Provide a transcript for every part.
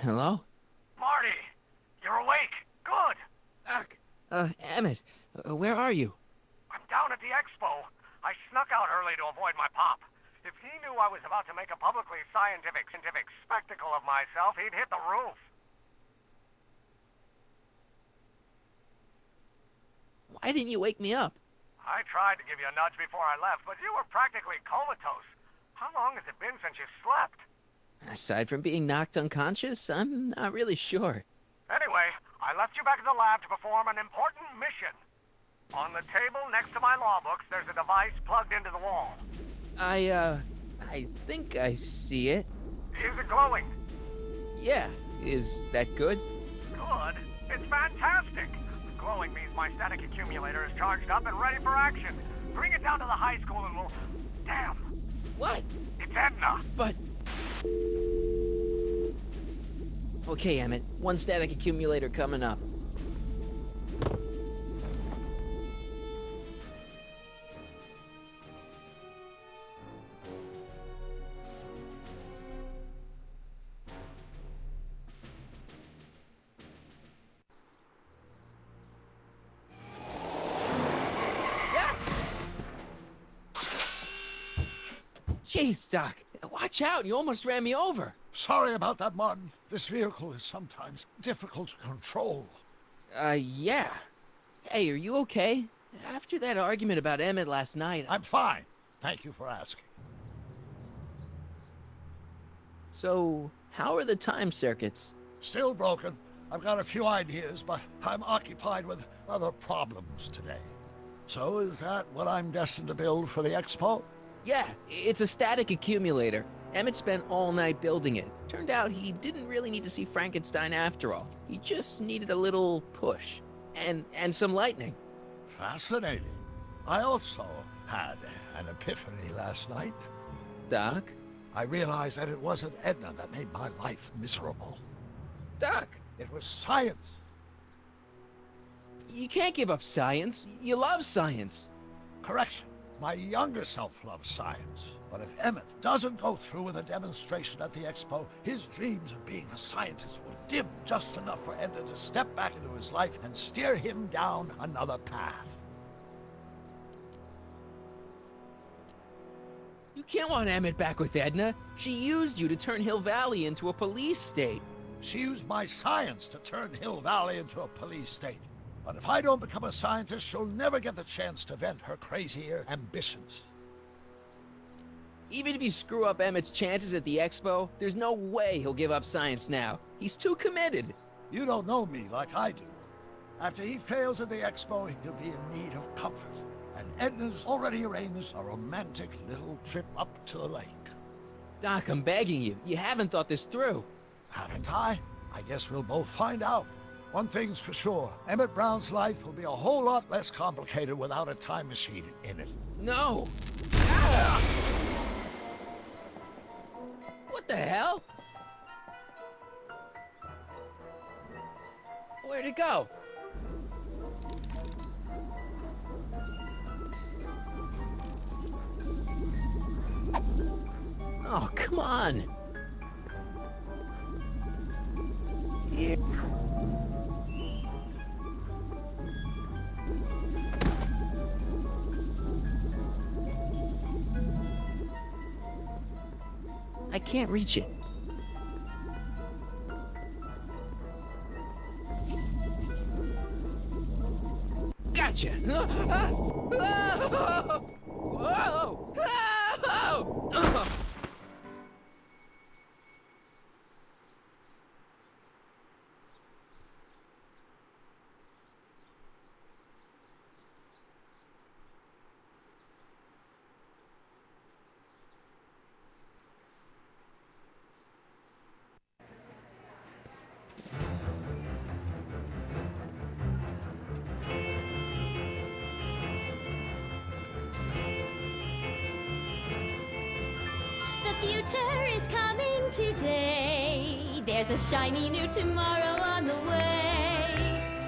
Hello? Marty! You're awake! Good! Doc! Emmett, where are you? I'm down at the expo. I snuck out early to avoid my pop. If he knew I was about to make a publicly scientific spectacle of myself, he'd hit the roof. Why didn't you wake me up? I tried to give you a nudge before I left, but you were practically comatose. How long has it been since you slept? Aside from being knocked unconscious, I'm not really sure. Anyway, I left you back at the lab to perform an important mission. On the table next to my law books, there's a device plugged into the wall. I think I see it. Is it glowing? Yeah, is that good? Good? It's fantastic! Glowing means my static accumulator is charged up and ready for action. Bring it down to the high school and we'll... Damn! What? It's Edna! But... Okay, Emmett. One static accumulator coming up. Jeez, Doc. Watch out. You almost ran me over. Sorry about that, Martin. This vehicle is sometimes difficult to control. Yeah. Hey, are you okay? After that argument about Emmett last night... I'm fine. Thank you for asking. So, how are the time circuits? Still broken. I've got a few ideas, but I'm occupied with other problems today. So is that what I'm destined to build for the expo? Yeah, it's a static accumulator. Emmett spent all night building it. Turned out he didn't really need to see Frankenstein after all. He just needed a little push. And some lightning. Fascinating. I also had an epiphany last night. Doc? I realized that it wasn't Edna that made my life miserable. Doc! It was science. You can't give up science. You love science. Correction. My younger self loves science. But if Emmett doesn't go through with a demonstration at the expo, his dreams of being a scientist will dim just enough for Edna to step back into his life and steer him down another path. You can't want Emmett back with Edna. She used you to turn Hill Valley into a police state. She used my science to turn Hill Valley into a police state. But if I don't become a scientist, she'll never get the chance to vent her crazier ambitions. Even if you screw up Emmett's chances at the expo, there's no way he'll give up science now. He's too committed. You don't know me like I do. After he fails at the expo, he'll be in need of comfort. And Edna's already arranged a romantic little trip up to the lake. Doc, I'm begging you. You haven't thought this through. Haven't I? I guess we'll both find out. One thing's for sure, Emmett Brown's life will be a whole lot less complicated without a time machine in it. No! Ah! What the hell? Where'd it go? Oh, come on! Yeah. I can't reach it. Gotcha! The future is coming today. There's a shiny new tomorrow on the way.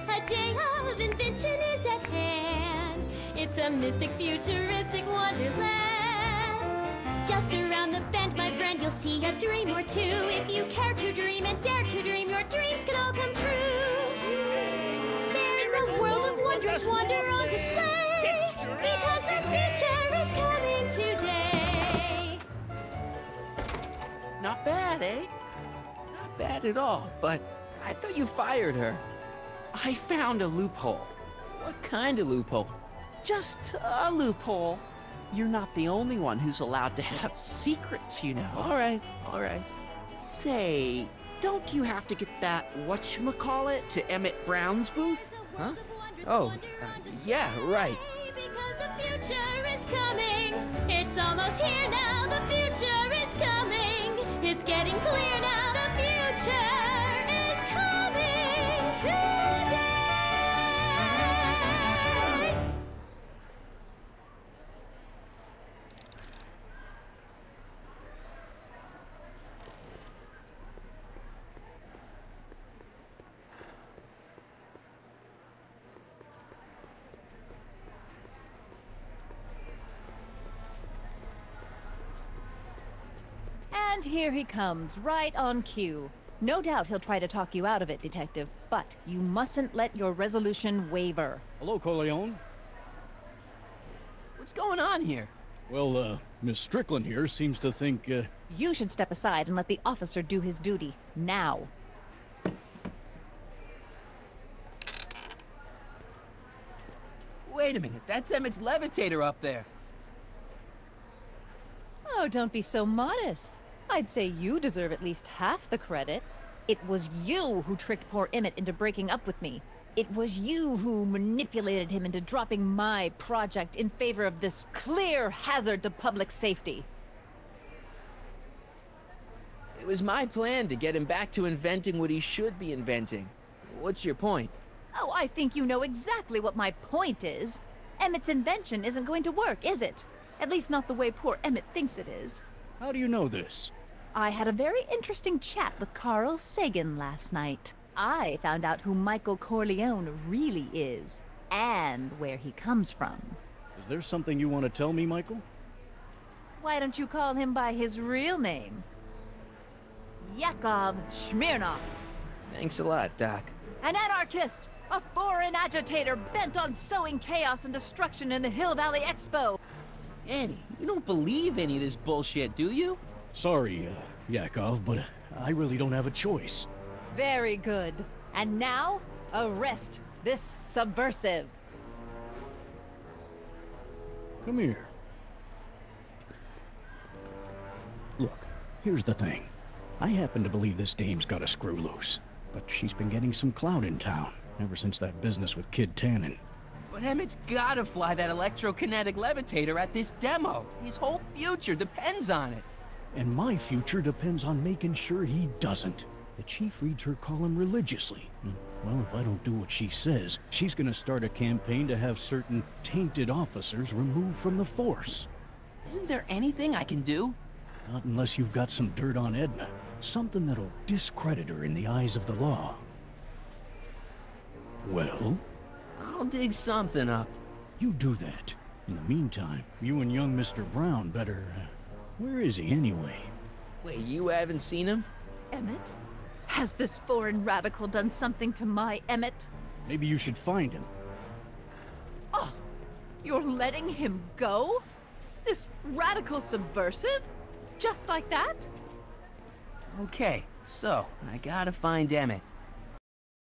A day of invention is at hand. It's a mystic, futuristic wonderland. Just around the bend, my friend, you'll see a dream or two. If you care to dream and dare to dream, this wonder on display, because the future is coming today. Not bad, eh? Not bad at all, but I thought you fired her. I found a loophole. What kind of loophole? Just a loophole. You're not the only one who's allowed to have secrets, you know. All right, all right. Say, don't you have to get that whatchamacallit to Emmett Brown's booth? Huh? Oh, yeah, right. Because the future is coming. It's almost here now. The future is coming. It's getting clear now. The future is coming today. And here he comes, right on cue. No doubt he'll try to talk you out of it, Detective, but you mustn't let your resolution waver. Hello, Corleone. What's going on here? Well, Miss Strickland here seems to think, You should step aside and let the officer do his duty, now. Wait a minute, that's Emmett's levitator up there. Oh, don't be so modest. I'd say you deserve at least half the credit. It was you who tricked poor Emmett into breaking up with me. It was you who manipulated him into dropping my project in favor of this clear hazard to public safety. It was my plan to get him back to inventing what he should be inventing. What's your point? Oh, I think you know exactly what my point is. Emmett's invention isn't going to work, is it? At least not the way poor Emmett thinks it is. how do you know this? I had a very interesting chat with Carl Sagan last night. I found out who Michael Corleone really is, and where he comes from. Is there something you want to tell me, Michael? Why don't you call him by his real name? Yakov Smirnov. Thanks a lot, Doc. An anarchist! A foreign agitator bent on sowing chaos and destruction in the Hill Valley Expo! Annie, you don't believe any of this bullshit, do you? Sorry, Yakov, but I really don't have a choice. Very good. And now, arrest this subversive. Come here. Look, here's the thing. I happen to believe this dame's got a screw loose, but she's been getting some clout in town ever since that business with Kid Tannen. But Emmett's gotta fly that electrokinetic levitator at this demo. His whole future depends on it. And my future depends on making sure he doesn't. The chief reads her column religiously. Well, if I don't do what she says, she's gonna start a campaign to have certain tainted officers removed from the force. Isn't there anything I can do? Not unless you've got some dirt on Edna. Something that'll discredit her in the eyes of the law. Well? I'll dig something up. You do that. In the meantime, you and young Mr. Brown better... where is he anyway? Wait, you haven't seen him? Emmett? Has this foreign radical done something to my Emmett? Maybe you should find him. Oh, you're letting him go? This radical subversive? Just like that? Okay, so I gotta find Emmett.